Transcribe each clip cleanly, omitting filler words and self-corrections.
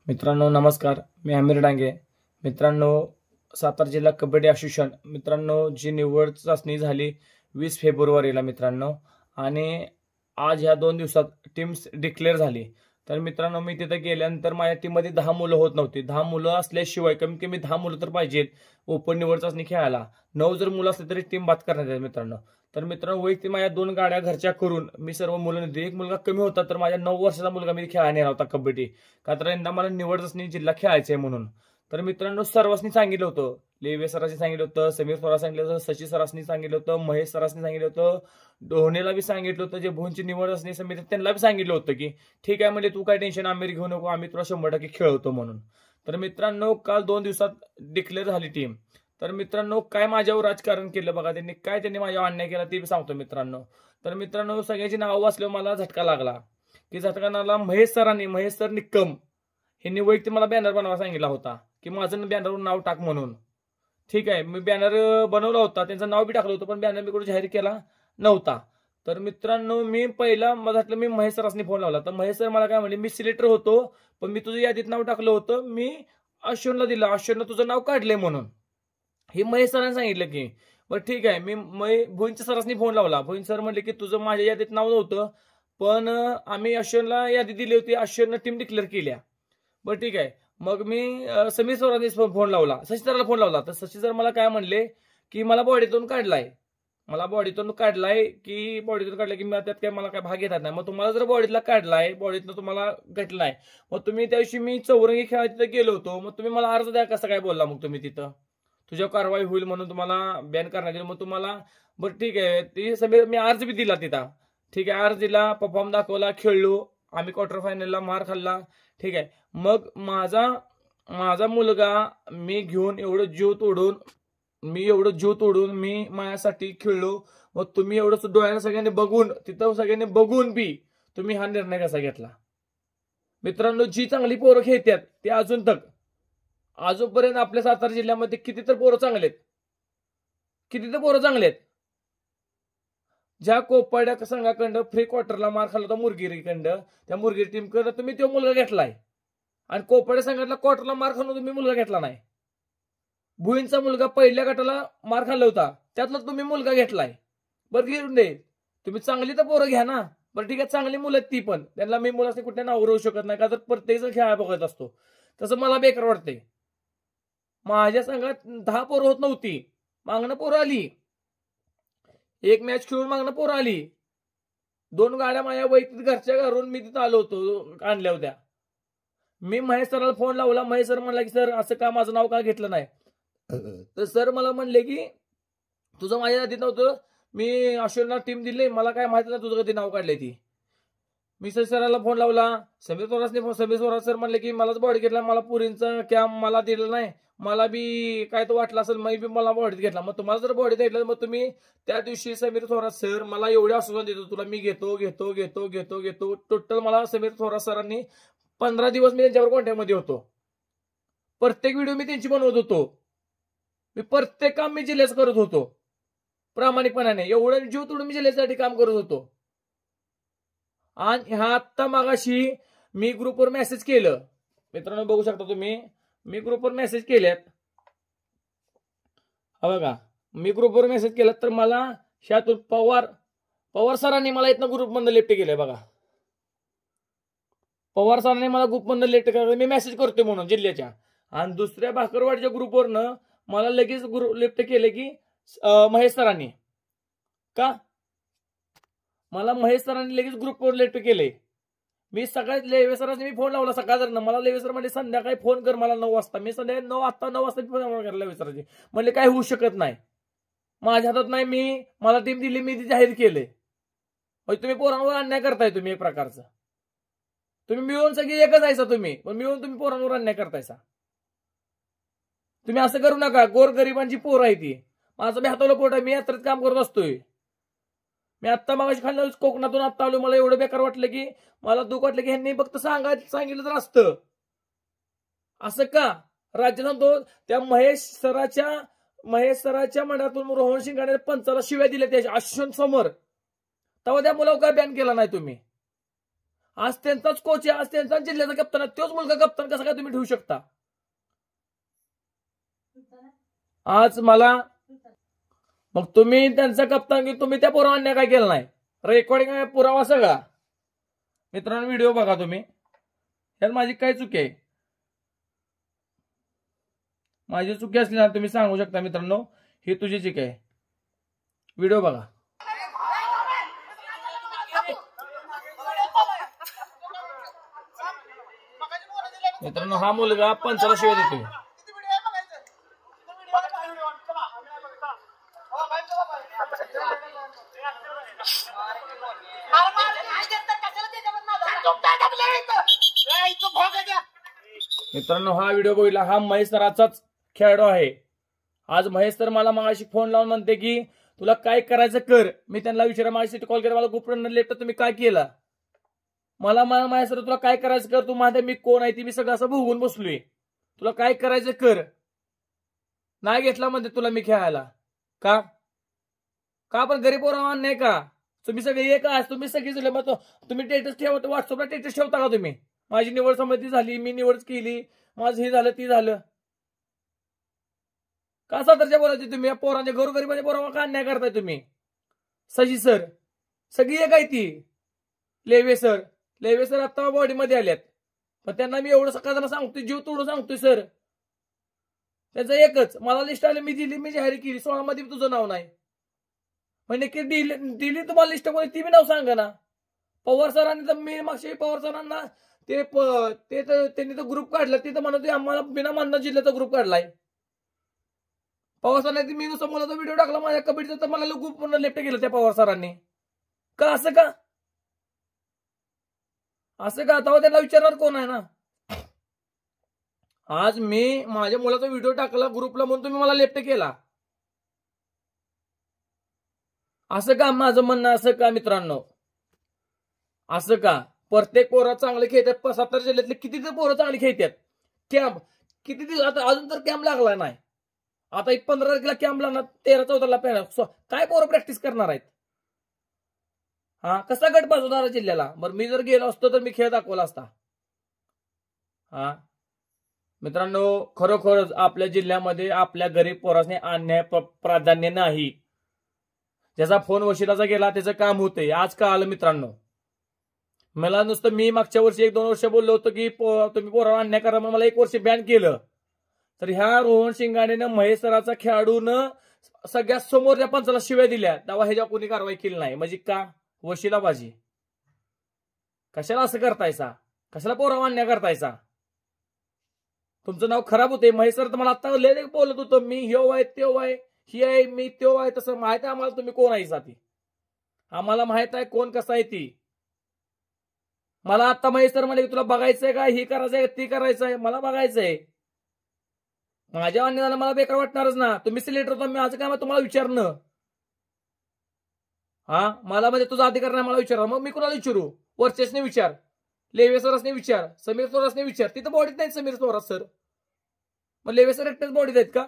मित्रांनो नमस्कार, मी आमिर डांगे. मित्रांनो, सातारा जिल्हा कबड्डी असोसिएशन मित्रांनो जी निवड चाचणी झाली 20 फेब्रुवारीला मित्रांनो, आणि आज ह्या 2 दिवसात टीम्स डिक्लेअर झाली. तर मित्रांनो, मी तिथे गेल्यानंतर माझ्या टीममध्ये 10 मुलं होत नव्हती. 10 मुलं असल्याशिवाय कमीत कमी 10 मुलं तर पाहिजेत ओपन निवड चाचणी खेळायला. 9 जर मुलं असले तरी टीम बाद करण्यात येईल मित्रांनो. तर मित्रांनो, वैयक्तिक माझ्या 2 गाड्या घरच्या करून मी सर्व मुलं नेते. एक मुलगा कमी होता तर माझ्या 9 वर्षाचा मुलगा मी खेळायला नेला होता कबड्डी, का तर यंदा मला निवड चाचणी जिल्हा खेळायचंय म्हणून. तर मित्रांनो, सर्वांनी सांगितलं होतं, लेवे सरांनी सांगितलं होतं, समीर सरांनी सांगितलं होतं, शशी सरांनी सांगितलं होतं, महेश सरांनी सांगितलं होतं, धोनीला बी सांगितलं होतं, जे भुवनची निवड असणे समिती त्यांना बी सांगितलं होतं की ठीक आहे म्हणजे तू काय टेन्शन आमिर घेऊ नको, आम्ही तुला 100% खेळवतो म्हणून. तर मित्रांनो, काल 2 दिवसात डिक्लेअर झाली टीम. तर मित्रांनो, काय माझ्यावर राजकारण केलं बघा त्यांनी माझ्यावर अन्याय केला ते सांगतो मित्रांनो. तर मित्रांनो, सगळ्यांची नावं वाचल्यावर मला झटका लागला की झटका लागला. महेश सर निक्कम यांनी वैयक्तिक मला बॅनर बनवायला सांगितला होता की माझं बॅनरवर नाव टाक म्हणून. ठीक आहे, मी बॅनर बनवला होता, त्यांचं नाव बी टाकलं होतं, पण बॅनर मी कुठे जाहीर केला नव्हता. तर मित्रांनो, मी पहिला म्हटलं मी महेश सरांनी फोन लावला. तर महेश सर मला काय म्हणले, मी सिलेक्टर होतो पण मी तुझं यादीत नाव टाकलं होतं, मी अश्विनला दिलं, अश्विननं तुझं नाव काढलंय म्हणून. हे महेश सरांनी सांगितलं की बरं ठीक आहे. मी भुईंच्या सरांनी फोन लावला. भुईन सर म्हणले की तुझं माझ्या यादीत नाव नव्हतं, पण आम्ही अश्विनला यादी दिली होती, अश्विननं टीम डिक्लेअर केल्या. बरं ठीक आहे. मग मी समीर सरांनी फोन लावला, शशी सरांना फोन लावला. तर शशी सर मला काय म्हणले की मला बॉडीतून काढलाय की त्यात काय मला काय भाग येतात नाही. मग तुम्हाला जर बॉडीतला काढलाय, बॉडीतनं तुम्हाला घटलाय, मग तुम्ही त्या दिवशी मी चौरंगी खेळायला तिथे गेलो होतो, मग तुम्ही मला अर्ज द्या कसं काय बोलला. मग तुम्ही तिथं तुझ्या कारवाई होईल म्हणून तुम्हाला बॅन करण्यात येईल. मग तुम्हाला बरं ठीक आहे, ती सगळे मी अर्ज बी दिला तिथं. ठीक आहे, अर्ज दिला, परफॉर्म दाखवला, खेळलो आम्ही, क्वार्टर फायनलला मार खाल्ला. ठीक आहे. मग माझा मुलगा मी घेऊन एवढं जीव तोडून मी माझ्यासाठी खेळलो. मग तुम्ही एवढं डोळ्याने सगळ्यांनी बघून बी तुम्ही हा निर्णय कसा घेतला. मित्रांनो, जी चांगली पोरं खेळतात ते अजूनपर्यंत आपल्या सातारा जिल्ह्यामध्ये किती तर पोरं चांगले आहेत. ज्या कोपाड्या संघाकडं फ्री क्वार्टरला मार खाल्ला होता मुरगिरीकडं, त्या मुरगिरी टीमकडं तुम्ही तो मुलगा घेतलाय, आणि कोपाड्या संघातला क्वार्टरला मार खाल्ला तुम्ही मुलगा घेतला नाही. भुईंचा मुलगा पहिल्या गटाला मार खाल्ला होता, त्यातला तुम्ही मुलगा घेतलाय. बरं घेऊन दे, तुम्ही चांगली तर पोरं घ्या ना. बरं ठीक आहे, चांगली मुलं आहेत ती पण, त्यांना मी मुलांनी कुठे नाव राहू शकत नाही, का तर प्रत्येक जण खेळायला बघत असतो. तसं मला बेकार वाटतंय. माझ्या संघात 10 पोरं होत नव्हती, मागणं पोरं आली. एक मॅच खेळून मागणं पोरं आली. 2 गाड्या माझ्या वैयक्तिक घरच्या घरून मी तिथं आलो होतो, आणल्या होत्या. मी महेश सराला फोन लावला. महेश सर म्हणला की सर असं का माझं नाव का घेतलं नाही. तर सर मला म्हणले की तुझं माझ्या यादीत नव्हतं, मी अश्विनला टीम दिली, मला काय माहिती नाही तुझं कधी नाव काढलंय ती. मी सराला फोन लावला. समीर स्वराज सर म्हणले की मलाच बॉडी घेतला, मला पुरींचा कॅम्प मला दिलं नाही, मला बी काय तो वाटला असेल, मी बी मला बॉडीत घेतला. मग तुम्हाला जर बॉडीत घेतलं मग तुम्ही त्या दिवशी समीर थोरात सर मला एवढे आश्वासन देतो तुला मी घेतो. टोटल मला समीर थोरात सरांनी 15 दिवस मी त्यांच्यावर कॉन्टॅक्टमध्ये होतो. प्रत्येक व्हिडिओ मी त्यांची बनवत होतो. मी प्रत्येक काम मी जिल्ह्याच करत होतो प्रामाणिकपणाने. एवढं जीव तोडून मी जिल्ह्यासाठी काम करत होतो. आणि ह्या आत्ता मागाशी मी ग्रुपवर मेसेज केलं. मित्रांनो बघू शकता तुम्ही, मी ग्रुपवर मेसेज केल्यात. हा बघा, मी ग्रुपवर मेसेज केला तर मला ह्यातून पवार सरांनी मला इथनं ग्रुपमधनं लेफ्ट केलंय बघा. पवार सरांनी मला ग्रुपमधनं लेफ्ट केलं, मी मेसेज करतोय म्हणून जिल्ह्याच्या. आणि दुसऱ्या भाकरवाडच्या ग्रुपवरनं मला लगेच लेफ्ट केले की महेश सरांनी. का मला महेश सरांनी लगेच ग्रुपवर लेफ्ट केले. मी सकाळी लेवे सरांनी मी फोन लावला सकाळचं. मला लेवे सर म्हणजे संध्याकाळी फोन कर मला 9 वाजता. मी संध्याकाळी 9 वाजता फोन केला लेवे सरांनी. म्हणले काय होऊ शकत नाही, माझ्या हातात नाही, मला टीम दिली, मी ती जाहीर केले. म्हणजे तुम्ही पोरांवर अन्याय करताय. तुम्ही एक प्रकारचं तुम्ही मिळून सगळी एकच आहेसा तुम्ही, पण मिळून तुम्ही पोरांवर अन्याय करतायसा. तुम्ही असं करू नका. गोरगरिबांची पोर आहे ती. माझं बी हातावलं पोट आहे, मी यात्रेत काम करत असतोय. मी आत्ता मागाशी खाल्लं कोकणातून आत्ता आलो. मला एवढं बेकार वाटलं की मला दुःख वाटलं की ह्यांनी फक्त सांगितलं तर असतं. असं का राज्य सांगतो त्या महेश सराच्या मनातून रोहन शिंगाने पंचाला शिव्या दिल्या त्या अश्विन समोर, तेव्हा त्या मुलावर काय बॅन केला नाही तुम्ही. आज त्यांचाच कोच आहे, आज त्यांचा जिल्ह्याचा कप्तान आहे, तोच मुलगा कप्तान कसा काय तुम्ही ठेवू शकता? आज मला मग तुम्ही त्यांचा कप्तान की तुम्ही त्या पोरांनी काय केलं नाही? रेकॉर्डिंग पुरावा सगळा. मित्रांनो व्हिडिओ बघा तुम्ही, यात माझी काय चुकी आहे? माझी चुकी असली ना तुम्ही सांगू शकता मित्रांनो, ही तुझी चुकी आहे. व्हिडिओ बघा. मित्रांनो हा मुलगा पंचाला शिवाय देतोय. मित्रांनो हा व्हिडिओ बघितला, हा महेश सराचाच खेळाडू आहे. आज महेश सर मला मागाशी फोन लावून म्हणते की तुला काय करायचं कर. मी त्यांना विचारा माझ्यासाठी कॉल केला, मला गुपरन लेट तुम्ही काय केलं? मला महेश सर तुला काय करायचं कर, तू माझ्या मी कोण आहे ती मी सगळं असं भोगून बसलोय, तुला काय करायचं कर. नाही घेतला म्हणते तुला मी खेळायला का? पण गरीब पोरावान नाही का तुम्ही सगळे एक आज तुम्ही सगळी मग तुम्ही स्टेटस ठेवता, व्हॉट्सअपला स्टेटस ठेवता का तुम्ही? माझी निवड संमती झाली, मी निवड केली, माझं हे झालं ती झालं. का सातारच्या बोलायचे तुम्ही? पोरांच्या गोरगरीबाच्या पोरांना का अन्याय करताय तुम्ही? सजी सर सगळी एक आहे ती. लेवे सर आता बॉडीमध्ये आल्यात, पण त्यांना मी एवढं सकाळला सांगतोय, जीव तोडून सांगतोय सर. त्याचं एकच, मला लिस्ट आली, मी दिली, मी जाहीर केली, 16 मध्ये तुझं नाव नाही म्हणजे की दिली तुम्हाला लिस्ट कोणी ती बी नाव सांगा ना. पवार सरांनी तर मी मागच्या पवार सरांना त्यांनी तो ग्रुप काढला, तिथं म्हणत आम्हाला बिना मानना जिल्ह्याचा ग्रुप काढलाय. पवार सरांनी मी नुसतं मुलाचा व्हिडिओ टाकला माझ्या कबड्डीचा, तर मला ग्रुप पूर्ण लेफ्ट केलं त्या पवार सरांनी. का असं का आता त्यांना विचारणार कोण आहे ना? आज मी माझ्या मुलाचा व्हिडिओ टाकला ग्रुपला म्हणून तुम्ही मला लेफ्ट केला. असं का? माझं म्हणणं असं का मित्रांनो? असं का? प्रत्येक पोरं चांगले खेळतात. सातारा जिल्ह्यातले किती तर पोरं चांगली खेळतात. कॅम्प किती दिवस, आता अजून तर कॅम्प लागला नाही. आता 15 तारखेला कॅम्प लागणार, 13-14 पेरा. काय पोरं प्रॅक्टिस करणार आहेत? हा कसा गट पाचवणार जिल्ह्याला? बरं मी जर गेलो असतो तर मी खेळ दाखवला असता. हा मित्रांनो खरोखरच आपल्या जिल्ह्यामध्ये आपल्या गरीब पोरासने अन्याय प्राधान्य नाही. ज्याचा फोन वशिलाचा गेला त्याचं काम होतंय. आज का आलं मित्रांनो? मला नुसतं मी मागच्या वर्षी 1-2 वर्ष बोललो होतो की तुम्ही पोराला अन्याय करा, म्हणून मला 1 वर्ष बॅन केलं. तर ह्या रोहन शिंगाणेनं महेश सराचा खेळाडूनं सगळ्यात समोर त्या पंचाला शिव्या दिल्या, तेव्हा ह्याच्या कोणी कारवाई केली नाही. म्हणजे का? वशिलाबाजी. कशाला असं करतायसा? कशाला पोरावा अन्याय करतायसा? तुमचं नाव खराब होते. महेश सर तर मला आता लय बोलत होतं, मी ह्यो आहे त्यो आहे, ही आहे, मी त्यो आहे. तसं माहित आहे आम्हाला तुम्ही कोण आहे ती. आम्हाला माहित आहे कोण कसं आहे ती. मला आता महेश सर म्हणे तुला बघायचंय का, ही करायचंय ती करायचंय, मला बघायचंय. माझ्या अन्यायाला मला बेकार वाटणारच ना. तुम्ही सिलेक्टर होता, मी आज काय मग तुम्हाला विचारणं? हा मला म्हणजे तुझा अधिकार नाही मला विचारा, मग मी कुणाला विचारू? वर्चेसने विचार, लेवे सरसने विचार, समीर सोरासने विचार. तिथं बॉडीत नाही समीर सोरास सर, मग लेवे सर एकटेच बॉडीत आहेत का?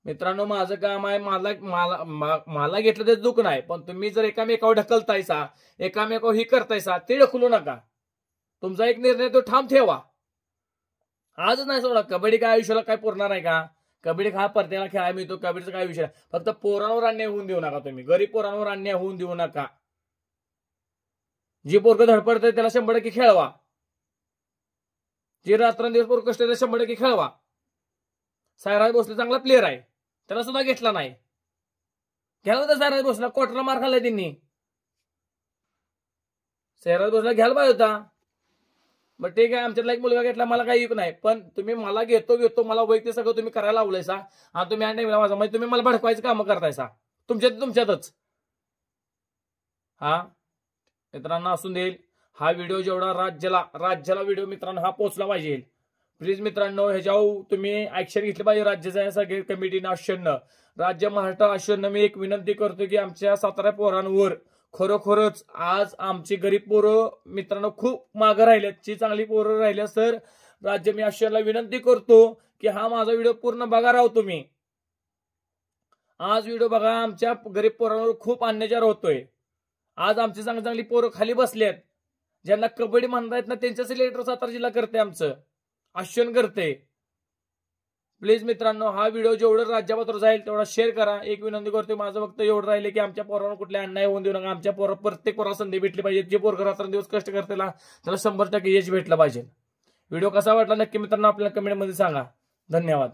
मित्रांनो माझं काम आहे, मला घेतलं तर दुःख नाही, पण तुम्ही जर एकामेकावर ढकलतायसा, एकामेकावर ही करतायसा, ते ढकलू नका. तुमचा एक निर्णय तो ठाम ठेवा. आजच नाही सोडा. कबड्डी काय आयुष्याला काय पुरणार आहे का? कबड्डी हा परत्याला खेळायला मिळतो, कबड्डीचा काय विषय. फक्त पोरांवर अन्याय होऊन देऊ नका. तुम्ही गरीब पोरांवर अन्याय होऊन देऊ नका. जी पोरग धडपडतंय त्याला 100% खेळवा. जे रात्रंदिवस पोरग कष्ट 100% खेळवा. सायराज भोसले चांगला प्लेअर आहे, त्याला सुद्धा घेतला नाही. घ्यायला होता सायराज भोसला, क्वार्टरला मार खाल्लाय त्यांनी. सायराज भोसला घ्यायला पाहिजे होता. बरं ठीक आहे, आमच्यातला एक मुलगा घेतला, मला काही नाही. पण तुम्ही मला घेतो मला वैयक्तिक सगळं तुम्ही करायला लावलायसा. हा तुम्ही अन्याय माझा, म्हणजे तुम्ही मला भडकवायचं काम करतायसा तुमच्यातच. हा मित्रांनो असून देईल. हा व्हिडिओ जेवढा राज्याला व्हिडिओ मित्रांनो हा पोहोचला पाहिजे. प्लीज मित्रांनो ह्याच्यावर तुम्ही ऍक्शन घेतली पाहिजे राज्याच्या सगळे कमिटीनं, आश्चर्यनं, राज्य महाराष्ट्र आश्चर्यनं. मी एक विनंती करतो की आमच्या सातारा पोरांवर खरोखरच आज आमची गरीब पोरं मित्रांनो खूप मागं राहिल्यात. जी चांगली पोरं राहिल्या सर राज्य मी आश्चर्यला विनंती करतो की हा माझा व्हिडिओ पूर्ण बघा राव तुम्ही. आज व्हिडिओ बघा. आमच्या गरीब पोरांवर खूप अन्याचार होतोय. आज आमची चांगली चांगली पोरं खाली बसली आहेत, ज्यांना कबड्डी म्हणता येत ना त्यांचं सिलेक्टर सातारा जिल्हा करते, आमचं आश्चर्य करते. प्लीज मित्रांनो, हा व्हिडिओ जेवढं राज्यभर जाईल तेवढा शेअर करा. एक विनंती करतो, माझं फक्त एवढं राहिले की आमच्या पोरावर कुठले अन्याय होऊन देऊ नका. आमच्या प्रत्येक पोराला संधी भेटली पाहिजे. जे पोरं रात्रंदिवस कष्ट करते त्याला 100% यश भेटलं पाहिजे. व्हिडिओ कसा वाटला नक्की मित्रांनो आपल्याला कमेंटमध्ये सांगा. धन्यवाद.